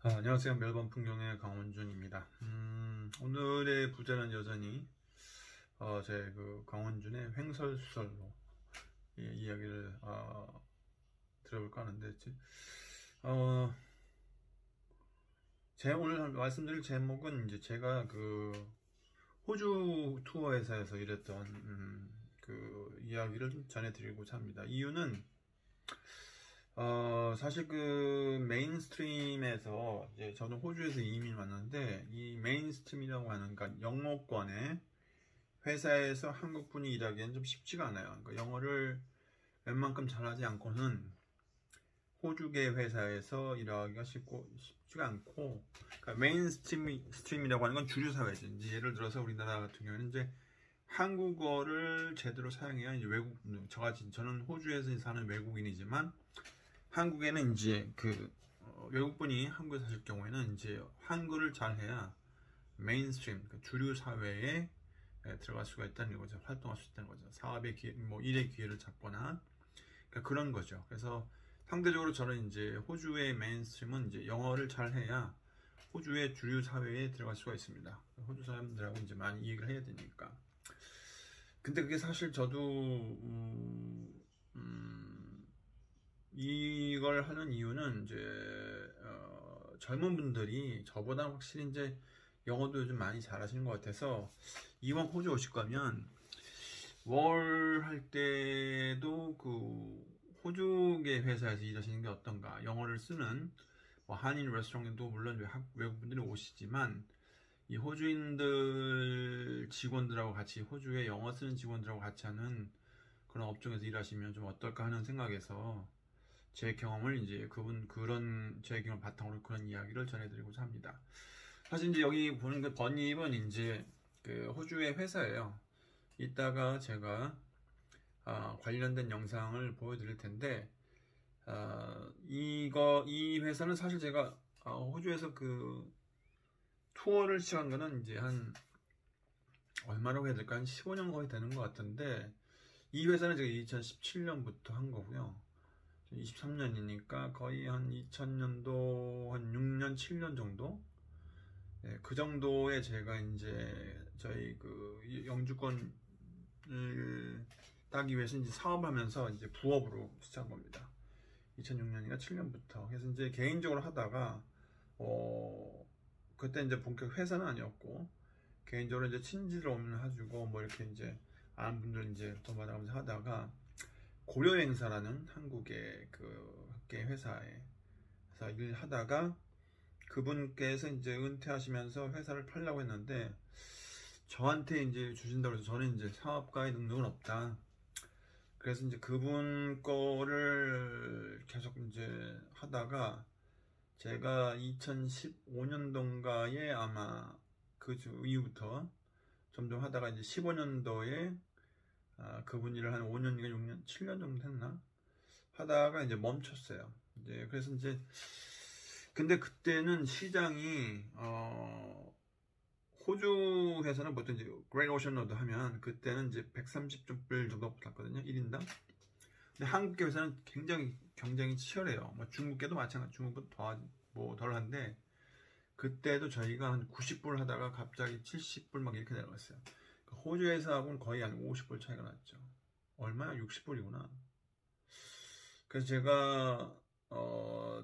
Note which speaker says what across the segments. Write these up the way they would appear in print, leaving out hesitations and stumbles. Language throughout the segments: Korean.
Speaker 1: 안녕하세요. 멜번 풍경의 강원준입니다. 오늘의 부제는 여전히 제 강원준의 횡설수설로 이야기를 들어볼까 하는데, 어, 제 오늘 말씀드릴 제목은 이제 제가 호주 투어 회사에서 일했던 이야기를 좀 전해드리고자 합니다. 이유는 사실 메인스트림에서, 이제 저는 호주에서 이민 왔는데, 이 메인스트림이라고 하는, 그러니까 영어권의 회사에서 한국분이 일하기엔 좀 쉽지가 않아요. 그러니까 영어를 웬만큼 잘하지 않고는 호주계 회사에서 일하기가 쉽지가 않고, 그러니까 메인스트림이라고 하는 건 주류사회죠. 이제 예를 들어서 우리나라 같은 경우는 이제 한국어를 제대로 사용해야 이제 저같이, 저는 호주에서 사는 외국인이지만, 한국에는 이제 외국분이 한국에 사실 경우에는 이제 한글을 잘해야 메인스트림, 주류 사회에 들어갈 수가 있다는 거죠. 활동할 수 있다는 거죠. 사업의 기회, 일의 기회를 잡거나, 그러니까 그런 거죠. 그래서 상대적으로 저는 이제 호주의 메인스트림은 이제 영어를 잘해야 호주의 주류 사회에 들어갈 수가 있습니다. 호주 사람들하고 이제 많이 이야기를 해야 되니까. 근데 그게 사실 저도 이걸 하는 이유는 이제 젊은 분들이 저보다 확실히 이제 영어도 요즘 많이 잘하시는 것 같아서, 이왕 호주 오실 거면 월 할 때도 호주계 회사에서 일하시는 게 어떤가. 영어를 쓰는 한인 레스토랑도 물론 외국분들이 오시지만, 이 호주인들 직원들하고 같이, 호주에 영어 쓰는 직원들하고 같이 하는 그런 업종에서 일하시면 좀 어떨까 하는 생각에서 제 경험을 이제 제 경험 바탕으로 그런 이야기를 전해드리고자 합니다. 사실 이제 여기 보는 번입은 이제 호주의 회사예요. 이따가 제가 관련된 영상을 보여드릴 텐데, 이 회사는 사실 제가 호주에서 투어를 시작한 거는 이제 얼마라고 해야 될까? 한 15년 거의 되는 것 같은데, 이 회사는 제가 2017년부터 한 거고요. 23년이니까 거의 한 2000년도 한 6년, 7년 정도? 네, 그 정도에 제가 이제 저희 영주권을 따기 위해서 이제 사업하면서 이제 부업으로 시작한 겁니다. 2006년인가 7년부터. 그래서 이제 개인적으로 하다가, 그때 이제 본격 회사는 아니었고, 개인적으로 이제 친지들 해주고, 이렇게 이제 아는 분들 이제 돈 받아가면서 하다가, 고려행사라는 한국의 학계 회사에서 일하다가, 그분께서 이제 은퇴하시면서 회사를 팔려고 했는데, 저한테 이제 주신다고 해서 저는 이제 사업가의 능력은 없다. 그래서 이제 그분 거를 계속 이제 하다가, 제가 2015년도인가에 아마 이후부터 점점 하다가 이제 15년도에 그분 일을 한 5년인가 6년, 7년 정도 했나? 하다가 이제 멈췄어요. 이제 그래서 이제 근데 그때는 시장이 호주 회사는 보통 이제 그레이트 오션 로드 하면 그때는 이제 130불 정도 받거든요. 1인당. 근데 한국 회사는 굉장히 경쟁이 치열해요. 중국계도 마찬가지, 중국보다 덜한데, 그때도 저희가 한 90불 하다가 갑자기 70불 막 이렇게 내려갔어요. 호주 회사하고는 거의 한 50불 차이가 났죠. 얼마야? 60불이구나. 그래서 제가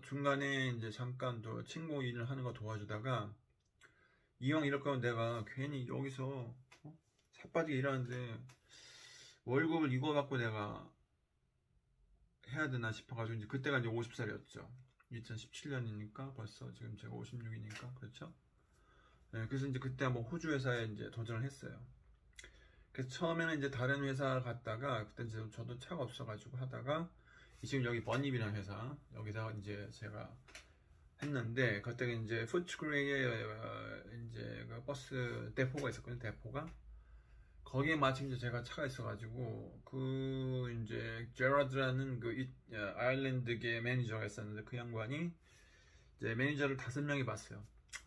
Speaker 1: 중간에 이제 잠깐 또 친구 일을 하는 거 도와주다가, 이왕 이럴 거면 내가 괜히 여기서 삿빠지게 일하는데 월급을 이거 갖고 내가 해야 되나 싶어가지고, 이제 그때가 이제 50살이었죠. 2017년이니까 벌써 지금 제가 56이니까, 그렇죠? 네, 그래서 이제 그때 한번 호주 회사에 이제 도전을 했어요. 그래서 처음에는 이제 다른 회사 갔다가, 그때 이제 저도 차가 없어가지고 하다가, 지금 여기 버닙이라는 회사, 여기서 이제 제가 했는데, 그때 이제 푸츠크레이에 이제 버스 대포가 있었거든요, 대포가. 거기에 마침 이제 제가 차가 있어가지고, 이제 제라드라는 아일랜드계 매니저가 있었는데, 그 양반이 이제 매니저를 5명이 봤어요.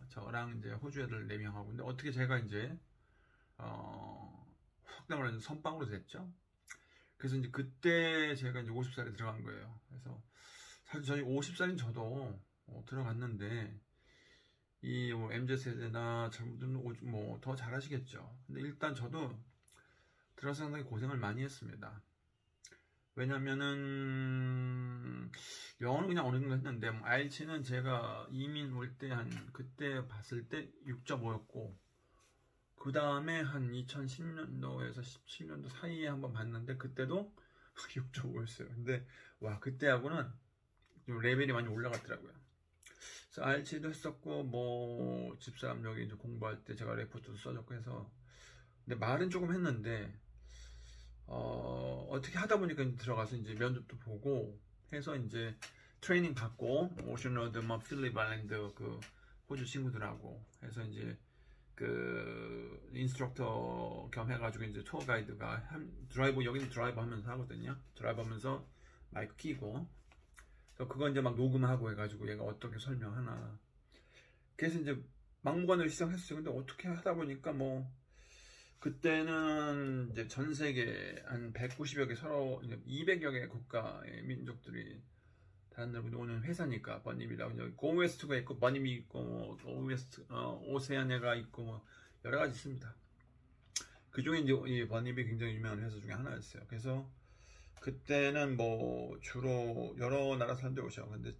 Speaker 1: 저랑 이제 호주 애들 4명하고. 근데 어떻게 제가 이제 속담을 하면 선빵으로 됐죠. 그래서 이제 그때 제가 이제 50살에 들어간 거예요. 그래서 사실 저희 50살인 저도 들어갔는데, 이 MZ세대나 젊은들은 더 잘하시겠죠. 근데 일단 저도 들어서 상당히 고생을 많이 했습니다. 왜냐면은 영어는 그냥 어느 정도 했는데 IELTS는 제가 이민 올 때 그때 봤을 때 6.5였고 그 다음에 한 2010년도에서 17년도 사이에 한번 봤는데 그때도 6.5였어요. 근데 와 그때하고는 좀 레벨이 많이 올라갔더라고요. 그래서 IELTS도 했었고 집사람 여기 이제 공부할 때 제가 레포트도 써줬고 해서 근데 말은 조금 했는데 어떻게 하다 보니까 이제 들어가서 이제 면접도 보고 해서 이제 트레이닝 받고 오션로드 필립 아일랜드 그 호주 친구들하고 해서 이제 그 인스트럭터 겸 해가지고 이제 투어 가이드가 드라이버 여기는 드라이버 하면서 하거든요. 드라이버 하면서 마이크 끼고 그래서 그거 이제 막 녹음하고 해가지고 얘가 어떻게 설명하나 그래서 이제 막무가내로 시작했어요. 근데 어떻게 하다 보니까 그때는 이제 전 세계 한 190여 개 서로 200여 개 국가의 민족들이 다른 데로 오는 회사니까 버니비라고 여기 고웨스트가 있고 버니비 있고 고웨스트 오세아네가 있고 여러 가지 있습니다. 그 중에 이제 이 버니비 굉장히 유명한 회사 중에 하나였어요. 그래서 그때는 주로 여러 나라 사람들이 오셔. 근데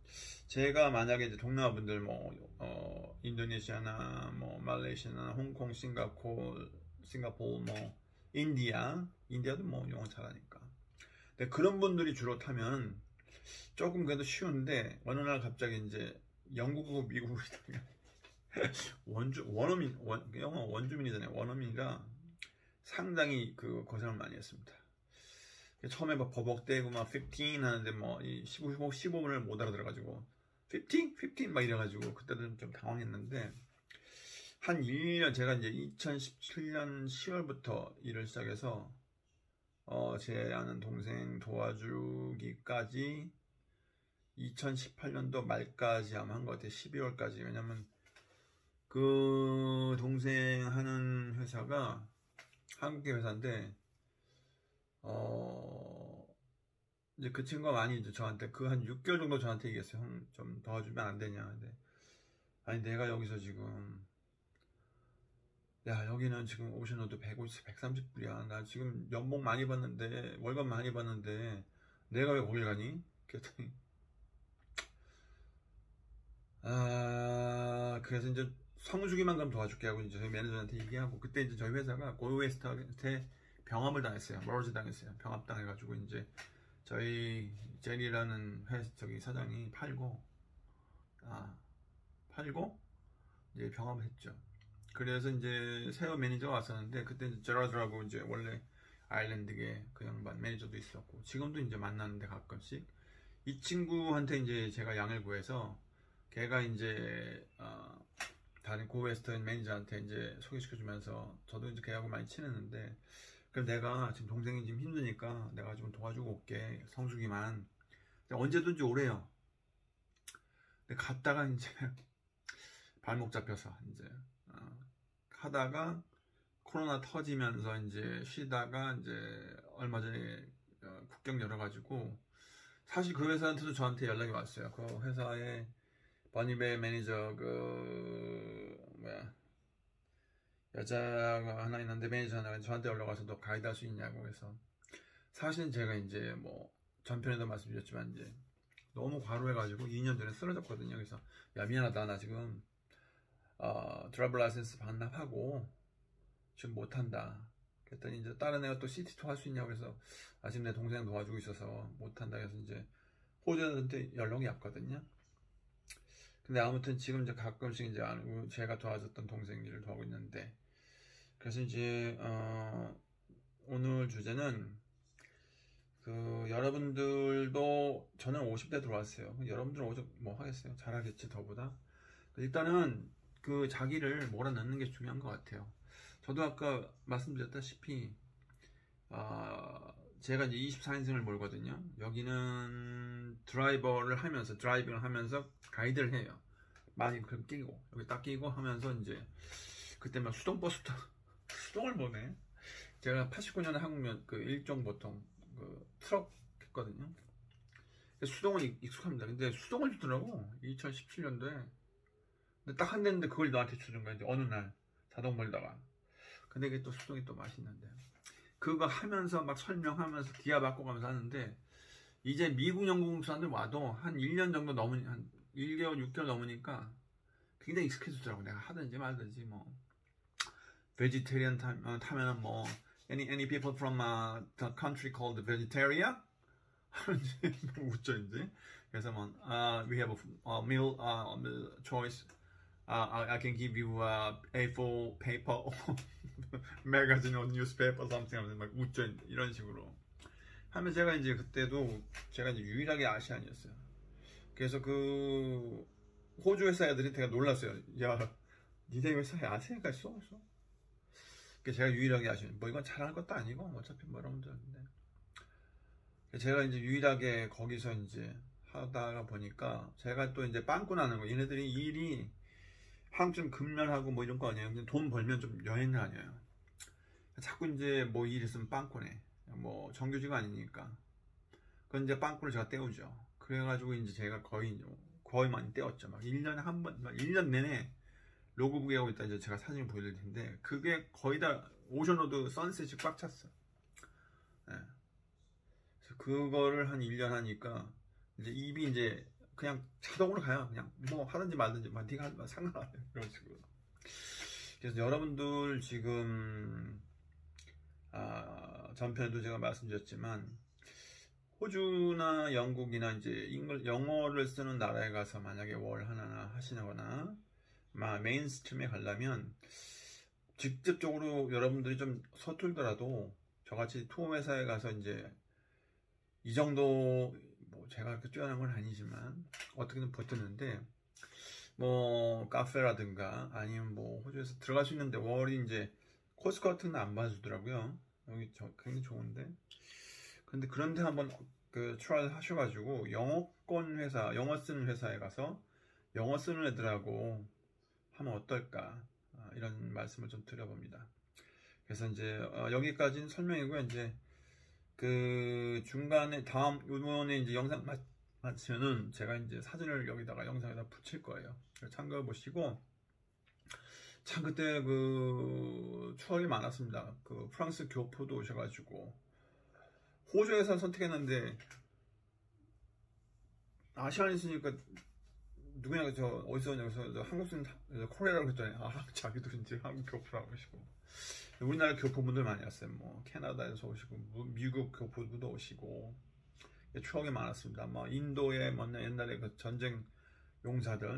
Speaker 1: 제가 만약에 이제 동남아 분들 인도네시아나 말레이시아나 홍콩, 싱가포르 인디아도 영어 잘하니까. 근데 그런 분들이 주로 타면 조금 그래도 쉬운데 어느 날 갑자기 이제 영국하고 미국이 영어 원주민이잖아요. 원어민이라 상당히 그 고생을 많이 했습니다. 처음에 버벅대고 15 하는데 15분을 못 알아들어가지고 15 막 이래가지고 그때도 좀 당황했는데 한 1년 제가 이제 2017년 10월부터 일을 시작해서 제 아는 동생 도와주기까지 2018년도 말까지 아마 한 것 같아요. 12월까지. 왜냐면 그 동생 하는 회사가 한국계 회사인데 이제 그 친구가 많이 이제 저한테 그 한 6개월 정도 저한테 얘기했어요. 형 좀 도와주면 안 되냐. 근데 아니 내가 여기서 지금 야 여기는 지금 오션로드 150, 130불이야. 나 지금 연봉 많이 받는데 월급 많이 받는데 내가 왜 거길 가니? 그랬더니 그래서 이제 성수기만 그럼 도와줄게 하고 이제 저희 매니저한테 얘기하고 그때 이제 저희 회사가 고웨스트한테 병합을 당했어요. 머지 당했어요. 병합 당해가지고 이제 저희 제리라는 저기 사장이 팔고 이제 병합을 했죠. 그래서 이제 새로 매니저가 왔었는데 그때 이제 제라드라고 이제 원래 아일랜드계 그 양반 매니저도 있었고 지금도 이제 만나는데 가끔씩 이 친구한테 이제 제가 양을 구해서 걔가 이제 다른 고웨스턴 매니저한테 이제 소개시켜주면서 저도 이제 걔하고 많이 친했는데 그럼 내가 지금 동생이 지금 힘드니까 내가 좀 도와주고 올게 성수기만 언제든지 오래요. 근데 갔다가 이제 발목 잡혀서 이제 하다가 코로나 터지면서 이제 쉬다가 이제 얼마 전에 국경 열어가지고 사실 그 회사한테도 저한테 연락이 왔어요. 그 회사에 버니베 매니저 여자가 하나 있는데 매니저 하나가 저한테 연락 와서 너 가이드 할 수 있냐고 해서 사실은 제가 이제 전편에도 말씀드렸지만 이제 너무 과로해가지고 2년 전에 쓰러졌거든요. 그래서 야 미안하다 나 지금 드라이버 라이센스 반납하고 지금 못한다. 그랬더니 이제 다른 애가 또 CT2 할 수 있냐고 해서 아직 내 동생 도와주고 있어서 못한다 해서 이제 호주한테 연락이 왔거든요. 근데 아무튼 지금 이제 가끔씩 이제 제가 도와줬던 동생들을 도와주고 있는데 그래서 이제 오늘 주제는 여러분들도 저는 50대 들어왔어요. 여러분들은 하겠어요? 잘하겠지 더보다. 일단은 자기를 몰아넣는 게 중요한 것 같아요. 저도 아까 말씀드렸다시피 제가 이제 24인승을 몰거든요. 여기는 드라이빙을 하면서 가이드를 해요. 많이 그럼 끼고 여기 딱 끼고 하면서 이제 그때 막 수동을 보네. 제가 89년에 한국면 일종 보통 트럭 했거든요. 수동은 익숙합니다. 근데 수동을 주더라고 2017년도에. 근데 딱 한 대인데 그걸 나한테 주는 거야. 이제 어느 날 자동 몰다가. 근데 이게 또 수동이 또 맛있는데. 그거 하면서 막 설명하면서 기아 바꿔가면서 하는데 이제 미국 영국 사람들 와도 한 1년 정도 넘으니 한 1개월 6개월 넘으니까 굉장히 익숙해지더라고. 내가 하든지 말든지 뭐 vegetarian 타면은 뭐 any people from the country called vegetarian 하는지 웃죠 이제. 그래서 뭐 we have a meal choice. I can give you A4 paper magazine or newspaper something 막 웃죠 이런 식으로 하면 제가 이제 그때도 제가 이제 유일하게 아시안이었어요. 그래서 그 호주 회사 애들이 되게 놀랐어요. 야, 니네 회사에 아시아가 있어? 그래서 제가 유일하게 아시안. 뭐 이건 잘하는 것도 아니고 어차피 뭐 여러분들 인데 제가 이제 유일하게 거기서 이제 하다가 보니까 제가 또 이제 빵꾸 나는 거. 얘네들이 일이 한국 좀 급렬하고 뭐 이런 거 아니에요. 그냥 돈 벌면 좀 여행을 다녀요. 자꾸 이제 뭐 일 있으면 빵꾸네. 뭐 정규직은 아니니까. 그건 이제 빵꾸를 제가 떼우죠. 그래가지고 이제 제가 거의 많이 떼었죠. 막 1년에 한 번, 막 1년 내내 로그북에 하고 있다 이제 제가 사진 보여드릴 텐데 그게 거의 다 오션로드 선셋이 꽉 찼어. 네. 그래서 그거를 한 1년 하니까 이제 입이 이제 그냥 자동으로 가요. 그냥 뭐 하든지 말든지 막 네가 하면 상관없어 이런 식으로. 그래서 여러분들 지금 전편에도 제가 말씀드렸지만 호주나 영국이나 이제 영어를 쓰는 나라에 가서 만약에 월 하나나 하시거나 메인스트림에 가려면 직접적으로 여러분들이 좀 서툴더라도 저같이 투어 회사에 가서 이제 이 정도 뭐 제가 그렇게 뛰어난 건 아니지만 어떻게든 버텼는데 뭐 카페라든가 아니면 뭐 호주에서 들어갈 수 있는데 월이 이제 코스 같은 거 안 봐주더라고요. 여기 굉장히 좋은데 근데 그런데 한번 그 트라이를 하셔가지고 영어권 회사, 영어 쓰는 회사에 가서 영어 쓰는 애들하고 하면 어떨까 이런 말씀을 좀 드려봅니다. 그래서 이제 여기까지는 설명이고요. 이제 그 중간에 이번에 이제 영상 마치면은 제가 이제 사진을 여기다가 영상에다 붙일 거예요. 참고해 보시고 참 그때 그 추억이 많았습니다. 그 프랑스 교포도 오셔가지고 호주에서 선택했는데 아시안에 있으니까 누구냐 저 어디서 오냐고 한국 사람 코리아라고 했더니 자기도 이제 한국 교포라고 하시고 우리나라 교포분들 많이 왔어요. 뭐 캐나다에서 오시고 미국 교포분도 오시고 추억이 많았습니다. 뭐 인도에 뭐 옛날에 그 전쟁 용사들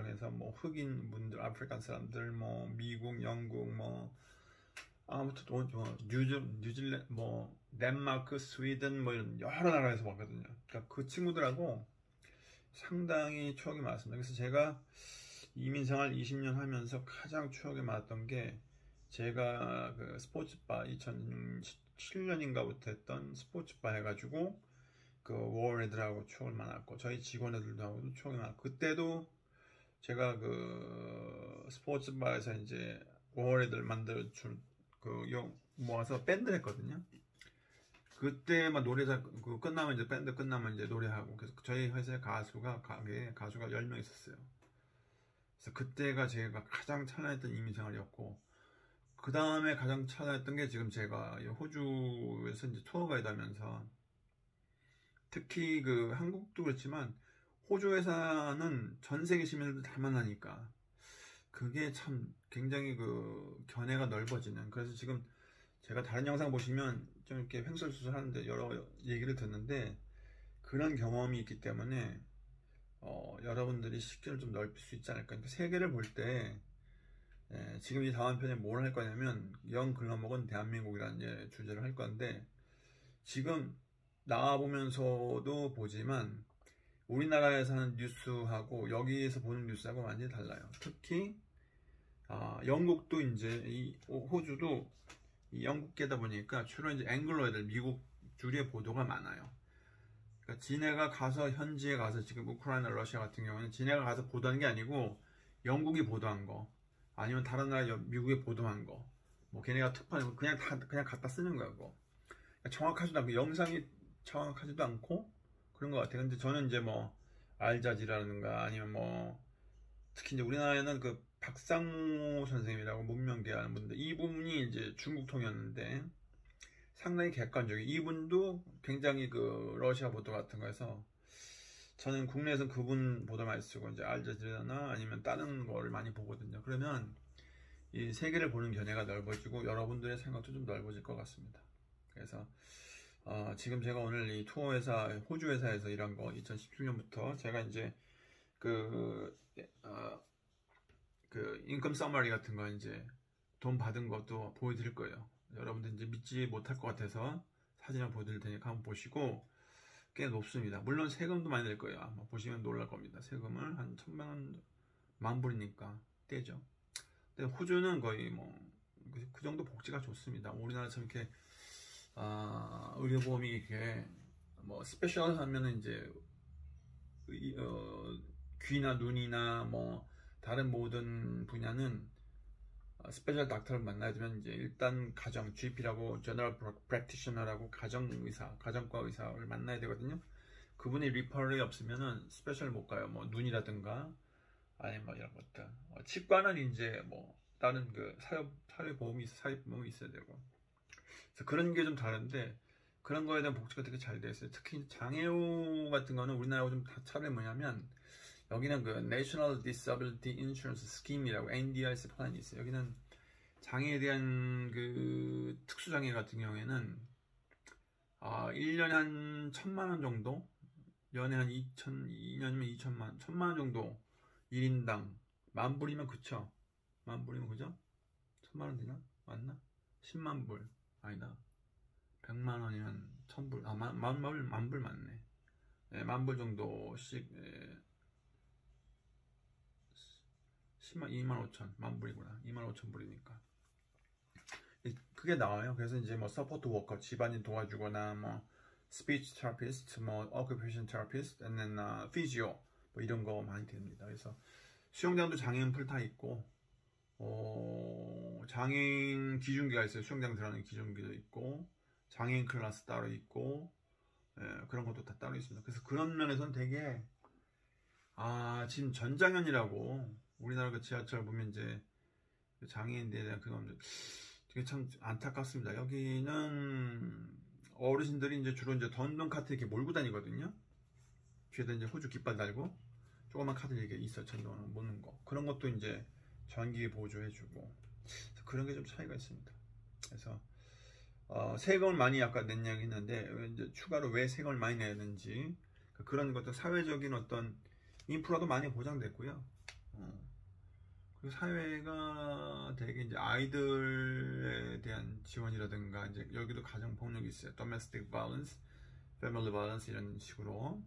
Speaker 1: 해서 뭐 흑인 분들, 아프리칸 사람들, 뭐 미국, 영국, 뭐 아무튼 뉴질랜드, 뭐 덴마크, 스웨덴 뭐 이런 여러 나라에서 왔거든요. 그러니까 그 친구들하고 상당히 추억이 많았습니다. 그래서 제가 이민생활 20년 하면서 가장 추억이 많았던 게 제가 그 스포츠바 2017년인가부터 했던 스포츠바 해가지고 그 월 애들하고 추억이 많았고 저희 직원 애들하고도 추억이 많았고 그때도 제가 그 스포츠바에서 이제 월 애들 만들어준 그 모아서 밴드를 했거든요. 그때 막 그 끝나면 이제 밴드 끝나면 이제 노래하고 그래서 저희 회사에 가수가 10명 있었어요. 그래서 그때가 제가 가장 찬란했던 이민생활이었고 그 다음에 가장 찬란했던 게 지금 제가 호주에서 이제 투어 가이드 하면서 특히 그 한국도 그렇지만 호주 회사는 전 세계 시민들 다 만나니까 그게 참 굉장히 그 견해가 넓어지는 그래서 지금 제가 다른 영상 보시면 좀 이렇게 횡설수설 하는데 여러 얘기를 듣는데 그런 경험이 있기 때문에 여러분들이 식견을 좀 넓힐 수 있지 않을까. 그러니까 세계를 볼 때 지금 이 다음 편에 뭘 할 거냐면 영 글러먹은 대한민국이라는 주제를 할 건데 지금 나와보면서도 보지만 우리나라에서 하는 뉴스하고 여기에서 보는 뉴스하고 완전히 달라요. 특히 영국도 이제 호주도 영국계다 보니까 주로 이제 앵글로 애들 미국 주류의 보도가 많아요. 그러니까 지네가 가서 현지에 가서 지금 우크라이나, 러시아 같은 경우는 지네가 가서 보도한 게 아니고 영국이 보도한 거 아니면 다른 나라 미국이 보도한 거 뭐 걔네가 특파하는 거 그냥 갖다 쓰는 거고 그러니까 정확하지도 않고 영상이 정확하지도 않고 그런 것 같아요. 근데 저는 이제 뭐 알자지라든가 아니면 뭐 특히 이제 우리나라에는 그 박상무 선생님이라고 문명계하는 분들, 이분이 이제 중국 통이었는데 상당히 객관적이에요. 이분도 굉장히 그 러시아 보도 같은 거에서 저는 국내에서 그분 보도 많이 쓰고 이제 알자지라나 아니면 다른 거를 많이 보거든요. 그러면 이 세계를 보는 견해가 넓어지고 여러분들의 생각도 좀 넓어질 것 같습니다. 그래서 지금 제가 오늘 이 투어 회사, 호주 회사에서 일한 거 2017년부터 제가 이제 그 인컴 서머리 같은 거 이제 돈 받은 것도 보여드릴 거예요. 여러분들 이제 믿지 못할 것 같아서 사진을 보여드릴 테니까 한번 보시고 꽤 높습니다. 물론 세금도 많이 낼 거예요. 아마 보시면 놀랄 겁니다. 세금을 한 1,000만 원, 10,000불이니까 떼죠. 근데 호주는 거의 뭐 그 정도 복지가 좋습니다. 우리나라처럼 이렇게 의료보험이 이렇게 뭐 스페셜 하면은 이제 귀나 눈이나 뭐 다른 모든 분야는 스페셜 닥터를 만나야 되면 이제 일단 가정 GP라고 General Practitioner라고 가정의사, 가정과 의사를 만나야 되거든요. 그분이 리퍼럴이 없으면은 스페셜 못 가요. 뭐 눈이라든가 아니면 뭐 이런 것들. 치과는 이제 뭐 다른 그 사회보험이 있어야 되고. 그래서 그런 게 좀 다른데 그런 거에 대한 복지가 되게 잘 돼 있어요. 특히 장애우 같은 거는 우리나라하고 좀 차이가 뭐냐면 여기는 그 National Disability Insurance Scheme이라고 NDIS 플랜이 있어요. 여기는 장애에 대한 그 특수장애 같은 경우에는 1년에 한 1,000만 원 정도, 연에 한 2년이면 2천만, 1,000만 원 정도 1인당 10,000불이면 그쵸? 10,000불이면 그죠? 1,000만 원 되나? 맞나? 10만 불 아니다. 100만 원이면 1,000불, 만불 맞네. 예, 10,000불 정도씩 10만, 25,000, 만불이구나. 25,000불이니까. 그게 나와요. 그래서 이제 뭐 서포트 워커, 집안일 도와주거나 뭐 스피치 테라피스트, 뭐 오큐페이션 테라피스트, and then 피지오 뭐 이런 거 많이 됩니다. 그래서 수영장도 장애인 풀타 있고 장애인 기준기가 있어요. 수영장 들어가는 기준기도 있고 장애인 클래스 따로 있고 그런 것도 다 따로 있습니다. 그래서 그런 면에서는 되게 지금 전장현이라고 우리나라 그 지하철 보면 이제 장애인들에 대한 그건 되게 참 안타깝습니다. 여기는 어르신들이 이제 주로 이제 던던 카트 이렇게 몰고 다니거든요. 뒤에다 이제 호주 깃발 달고 조그만 카드 이렇게 있어 전동 모는 거 그런 것도 이제 전기 보조해주고 그런 게 좀 차이가 있습니다. 그래서 세금을 많이 아까 낸 이야기 했는데 이제 추가로 왜 세금을 많이 내야 되는지 그런 것도 사회적인 어떤 인프라도 많이 보장됐고요. 그리고 사회가 되게 이제 아이들에 대한 지원이라든가 이제 여기도 가정 폭력이 있어요. Domestic violence, family violence 이런 식으로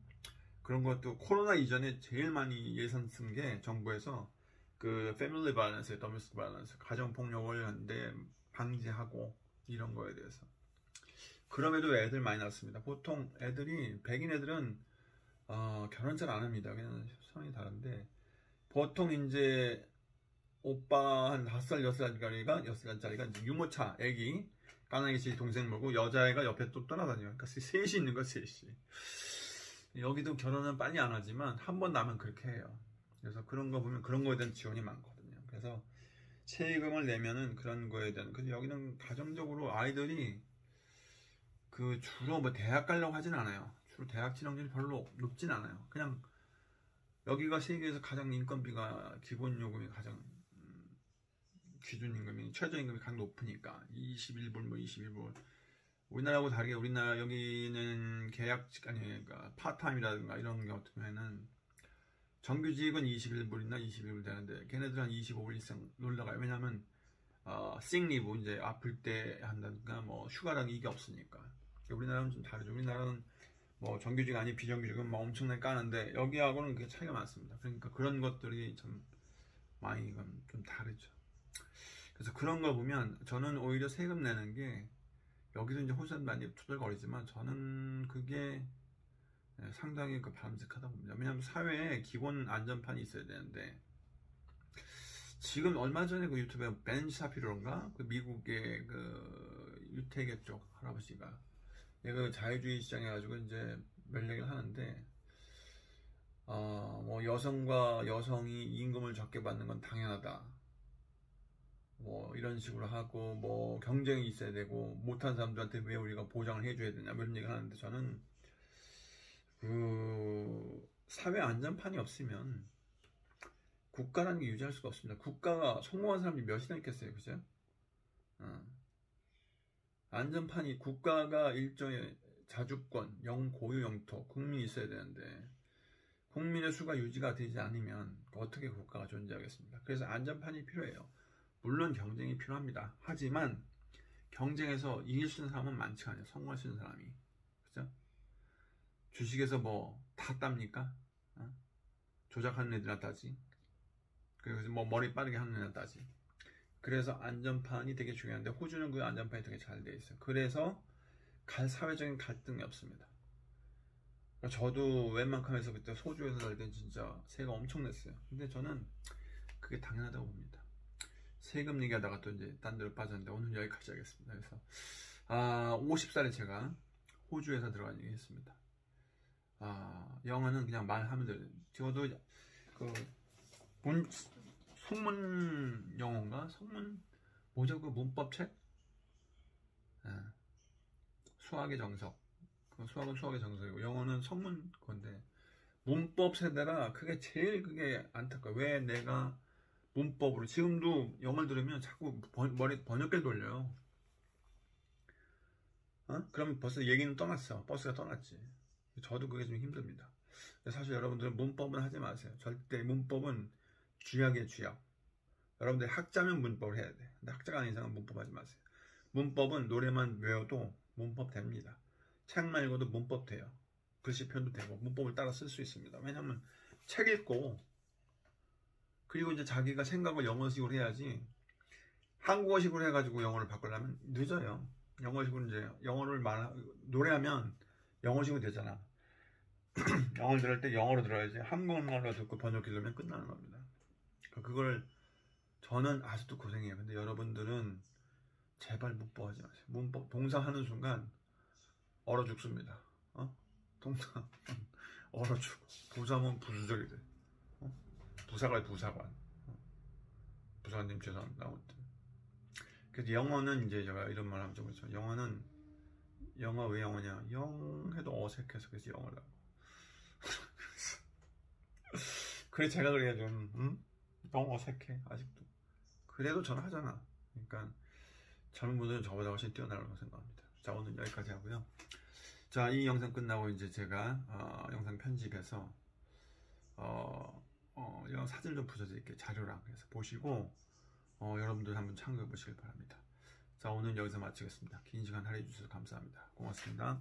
Speaker 1: 그런 것도 코로나 이전에 제일 많이 예산 쓴 게 정부에서 그 family violence, domestic violence 가정 폭력을 하는데 방지하고 이런 거에 대해서 그럼에도 애들 많이 낳습니다. 보통 애들이 백인 애들은 결혼 잘 안 합니다. 그냥 성이 다른데 보통 이제 오빠 한 5살, 6살짜리가 이제 유모차 애기 까나기 씨 동생 몰고 여자애가 옆에 또 떠나다녀요. 그러니까 셋이 있는 거 셋이. 여기도 결혼은 빨리 안 하지만 한 번 나면 그렇게 해요. 그래서 그런 거 보면 그런 거에 대한 지원이 많거든요. 그래서 세금을 내면은 그런 거에 대한 근데 여기는 가정적으로 아이들이 그 주로 뭐 대학 가려고 하진 않아요. 주로 대학 진학률이 별로 높진 않아요. 그냥 여기가 세계에서 가장 인건비가 기본 요금이 가장 기준임금이 최저임금이 가장 높으니까 21불 뭐 21불 우리나라하고 다르게 우리나라 여기는 계약직 아니 그러니까 파타임이라든가 이런 게 같은 경우에는 정규직은 21불이나 22불 되는데 걔네들은 한 25불 이상 올라가요. 왜냐하면 sickleave 이제 아플 때 한다든가 뭐 휴가랑 이게 없으니까 우리나라는 좀 다르죠. 우리나라는 뭐 정규직 아닌 비정규직은 뭐 엄청나게 까는데 여기하고는 그게 차이가 많습니다. 그러니까 그런 것들이 참 많이 좀 다르죠. 그래서 그런 거 보면 저는 오히려 세금 내는 게 여기도 이제 호주는 많이 투덜거리지만 저는 그게 상당히 바람직하다고 봅니다. 왜냐하면 사회에 기본 안전판이 있어야 되는데 지금 얼마 전에 그 유튜브에 벤 샤피로인가 그 미국의 그 유태계 쪽 할아버지가 얘가 자유주의 시장 해가지고 이제 몇 얘기를 하는데 뭐 여성과 여성이 임금을 적게 받는 건 당연하다. 뭐 이런 식으로 하고 뭐 경쟁이 있어야 되고 못한 사람들한테 왜 우리가 보장을 해줘야 되냐 뭐 이런 얘기를 하는데 저는 그 사회 안전판이 없으면 국가라는 게 유지할 수가 없습니다. 국가가 성공한 사람이 몇이나 있겠어요, 그죠? 안전판이 국가가 일정의 자주권, 고유 영토, 국민이 있어야 되는데 국민의 수가 유지가 되지 않으면 어떻게 국가가 존재하겠습니까? 그래서 안전판이 필요해요. 물론 경쟁이 필요합니다. 하지만 경쟁에서 이길 수 있는 사람은 많지 않아요. 성공할 수 있는 사람이. 그죠? 주식에서 뭐 다 땁니까? 조작하는 애들이나 따지. 그래서 뭐 머리 빠르게 하는 애나 따지. 그래서 안전판이 되게 중요한데 호주는 그 안전판이 되게 잘 돼 있어요. 그래서 사회적인 갈등이 없습니다. 저도 웬만큼에서 그때 소주에서 살 때 진짜 세가 엄청 냈어요. 근데 저는 그게 당연하다고 봅니다. 세금 얘기하다가 또 이제 딴 데로 빠졌는데 오늘 여기까지 하겠습니다. 그래서 50살에 제가 호주에서 들어간 얘기 했습니다. 영어는 그냥 말하면 돼요. 저도 그 속문 영어인가? 속문 뭐죠? 그 문법책? 수학의 정석. 수학은 수학의 정석이고 영어는 성문 건데 문법 세대라 그게 제일 그게 안타까워요. 왜 내가 문법으로 지금도 영어를 들으면 자꾸 머리 번역기를 돌려요. 그러면 벌써 얘기는 떠났어. 버스가 떠났지. 저도 그게 좀 힘듭니다. 사실 여러분들은 문법은 하지 마세요. 절대 문법은 쥐약이에요, 쥐약. 여러분들 학자면 문법을 해야 돼. 근데 학자가 아닌 이상은 문법 하지 마세요. 문법은 노래만 외워도 문법 됩니다. 책 말고도 문법 돼요. 글씨 표현도 되고 문법을 따라 쓸 수 있습니다. 왜냐면 책 읽고 그리고 이제 자기가 생각을 영어식으로 해야지 한국어식으로 해가지고 영어를 바꾸려면 늦어요. 영어식으로 이제 영어를 노래하면 영어식으로 되잖아. 영어를 들을 때 영어로 들어야지 한국말로 듣고 번역기 들으면 끝나는 겁니다. 그걸 저는 아직도 고생해요. 근데 여러분들은 제발 문법 하지 마세요. 문법 동사 하는 순간 얼어 죽습니다. 동사 얼어 죽고 부사면 부수적이 돼. 부사관 부사관님 죄송합니다. 아무튼 그래서 영어는 이제 제가 이런 말 하면 좀 그렇죠. 영어는 영어 왜 영어냐? 영 해도 어색해서 그래서 영어를 하고 그래 제가 그래야 좀 너무 어색해 아직도. 그래도 저는 하잖아. 그러니까 젊은 분들은 저보다 훨씬 뛰어나다고 생각합니다. 자, 오늘 여기까지 하고요. 자, 이 영상 끝나고 이제 제가 영상 편집해서 이런 사진 좀 붙여드릴게요. 자료랑. 그래서 보시고 여러분들 한번 참고해 보시길 바랍니다. 자, 오늘 여기서 마치겠습니다. 긴 시간 할애해 주셔서 감사합니다. 고맙습니다.